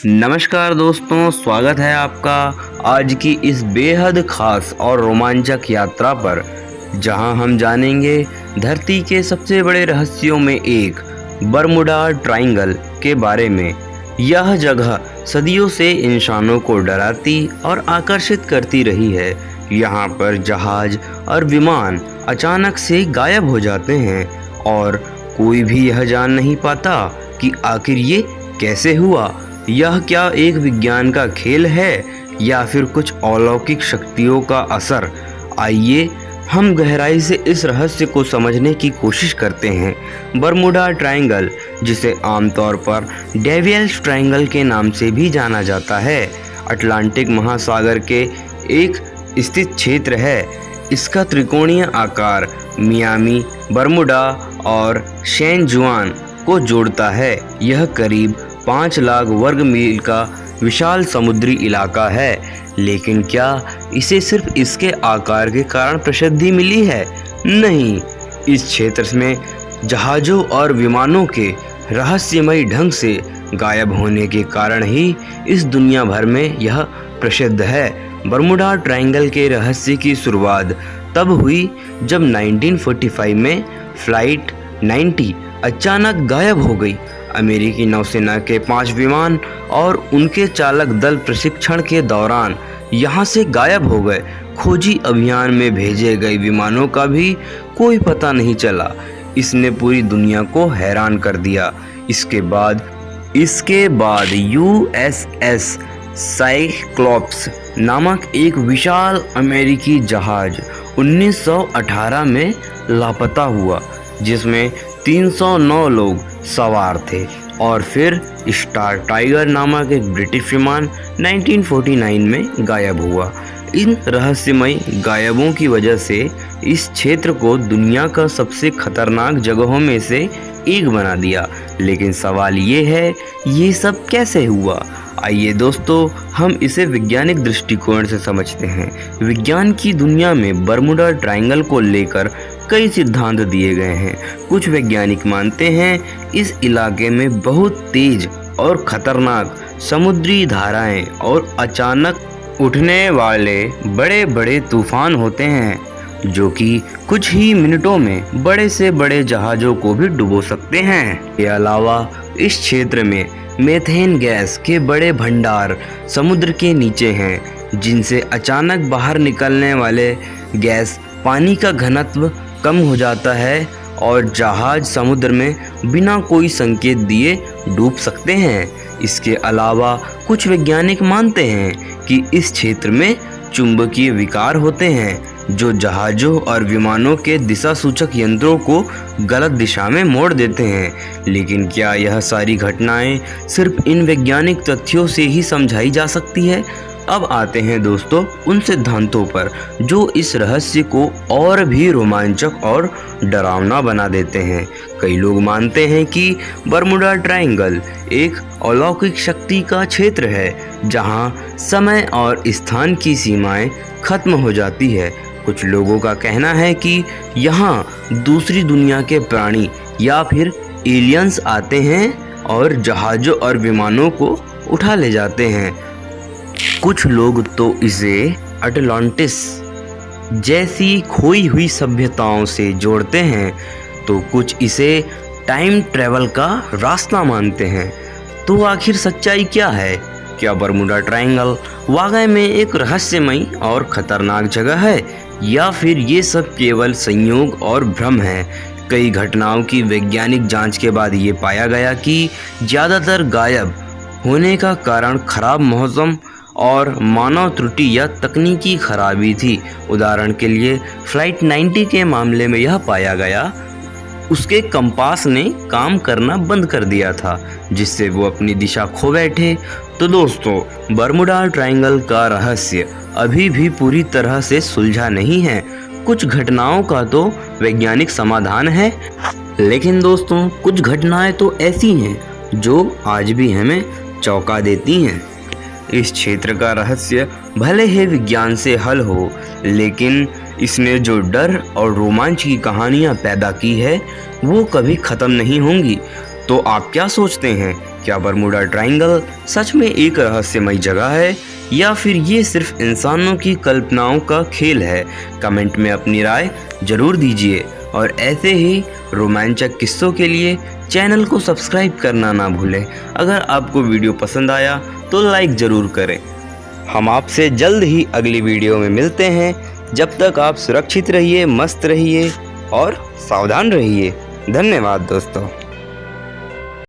नमस्कार दोस्तों, स्वागत है आपका आज की इस बेहद खास और रोमांचक यात्रा पर, जहां हम जानेंगे धरती के सबसे बड़े रहस्यों में एक बरमुडा ट्रायंगल के बारे में। यह जगह सदियों से इंसानों को डराती और आकर्षित करती रही है। यहाँ पर जहाज और विमान अचानक से गायब हो जाते हैं और कोई भी यह जान नहीं पाता कि आखिर ये कैसे हुआ। यह क्या एक विज्ञान का खेल है या फिर कुछ अलौकिक शक्तियों का असर? आइए हम गहराई से इस रहस्य को समझने की कोशिश करते हैं। बरमुडा ट्रायंगल, जिसे आमतौर पर डेविल्स ट्रायंगल के नाम से भी जाना जाता है, अटलांटिक महासागर के एक स्थित क्षेत्र है। इसका त्रिकोणीय आकार मियामी, बरमुडा और सैन जुआन को जोड़ता है। यह करीब 5 लाख वर्ग मील का विशाल समुद्री इलाका है, लेकिन क्या इसे सिर्फ इसके आकार के कारण प्रसिद्धि मिली है? नहीं, इस क्षेत्र में जहाज़ों और विमानों के रहस्यमयी ढंग से गायब होने के कारण ही इस दुनिया भर में यह प्रसिद्ध है। बरमुडा ट्रायंगल के रहस्य की शुरुआत तब हुई जब 1945 में फ्लाइट 90 अचानक गायब हो गई। अमेरिकी नौसेना के 5 विमान और उनके चालक दल प्रशिक्षण के दौरान यहां से गायब हो गए। खोजी अभियान में भेजे गए विमानों का भी कोई पता नहीं चला। इसने पूरी दुनिया को हैरान कर दिया। इसके बाद USS साइक्लॉप्स नामक एक विशाल अमेरिकी जहाज 1918 में लापता हुआ, जिसमें 309 लोग सवार थे। और फिर स्टार टाइगर नामक एक ब्रिटिश विमान 1949 में गायब हुआ। इन रहस्यमयी गायबों की वजह से इस क्षेत्र को दुनिया का सबसे खतरनाक जगहों में से एक बना दिया। लेकिन सवाल ये है, ये सब कैसे हुआ? आइए दोस्तों, हम इसे वैज्ञानिक दृष्टिकोण से समझते हैं। विज्ञान की दुनिया में बरमुडा ट्रायंगल को लेकर कई सिद्धांत दिए गए हैं। कुछ वैज्ञानिक मानते हैं इस इलाके में बहुत तेज और खतरनाक समुद्री धाराएं और अचानक उठने वाले बड़े बड़े तूफान होते हैं, जो कि कुछ ही मिनटों में बड़े से बड़े जहाज़ों को भी डुबो सकते हैं। इसके अलावा इस क्षेत्र में मीथेन गैस के बड़े भंडार समुद्र के नीचे हैं, जिनसे अचानक बाहर निकलने वाले गैस पानी का घनत्व कम हो जाता है और जहाज समुद्र में बिना कोई संकेत दिए डूब सकते हैं। इसके अलावा कुछ वैज्ञानिक मानते हैं कि इस क्षेत्र में चुंबकीय विकार होते हैं, जो जहाज़ों और विमानों के दिशा सूचक यंत्रों को गलत दिशा में मोड़ देते हैं। लेकिन क्या यह सारी घटनाएं सिर्फ इन वैज्ञानिक तथ्यों से ही समझाई जा सकती है? अब आते हैं दोस्तों उन सिद्धांतों पर जो इस रहस्य को और भी रोमांचक और डरावना बना देते हैं। कई लोग मानते हैं कि बरमुडा ट्रायंगल एक अलौकिक शक्ति का क्षेत्र है, जहां समय और स्थान की सीमाएं खत्म हो जाती है। कुछ लोगों का कहना है कि यहाँ दूसरी दुनिया के प्राणी या फिर एलियंस आते हैं और जहाज़ों और विमानों को उठा ले जाते हैं। कुछ लोग तो इसे अटलांटिस जैसी खोई हुई सभ्यताओं से जोड़ते हैं, तो कुछ इसे टाइम ट्रैवल का रास्ता मानते हैं। तो आखिर सच्चाई क्या है? क्या बरमुडा ट्रायंगल वाकई में एक रहस्यमयी और खतरनाक जगह है, या फिर ये सब केवल संयोग और भ्रम है? कई घटनाओं की वैज्ञानिक जांच के बाद ये पाया गया कि ज़्यादातर गायब होने का कारण खराब मौसम और मानव त्रुटि या तकनीकी खराबी थी। उदाहरण के लिए फ्लाइट 90 के मामले में यह पाया गया उसके कंपास ने काम करना बंद कर दिया था, जिससे वो अपनी दिशा खो बैठे। तो दोस्तों, बरमुडा ट्रायंगल का रहस्य अभी भी पूरी तरह से सुलझा नहीं है। कुछ घटनाओं का तो वैज्ञानिक समाधान है, लेकिन दोस्तों कुछ घटनाएं तो ऐसी हैं जो आज भी हमें चौंका देती हैं। इस क्षेत्र का रहस्य भले ही विज्ञान से हल हो, लेकिन इसने जो डर और रोमांच की कहानियां पैदा की है, वो कभी ख़त्म नहीं होंगी। तो आप क्या सोचते हैं क्या बरमूडा ट्रायंगल सच में एक रहस्यमय जगह है या फिर ये सिर्फ इंसानों की कल्पनाओं का खेल है? कमेंट में अपनी राय जरूर दीजिए और ऐसे ही रोमांचक किस्सों के लिए चैनल को सब्सक्राइब करना ना भूलें। अगर आपको वीडियो पसंद आया तो लाइक ज़रूर करें। हम आपसे जल्द ही अगली वीडियो में मिलते हैं। जब तक आप सुरक्षित रहिए, मस्त रहिए और सावधान रहिए। धन्यवाद दोस्तों।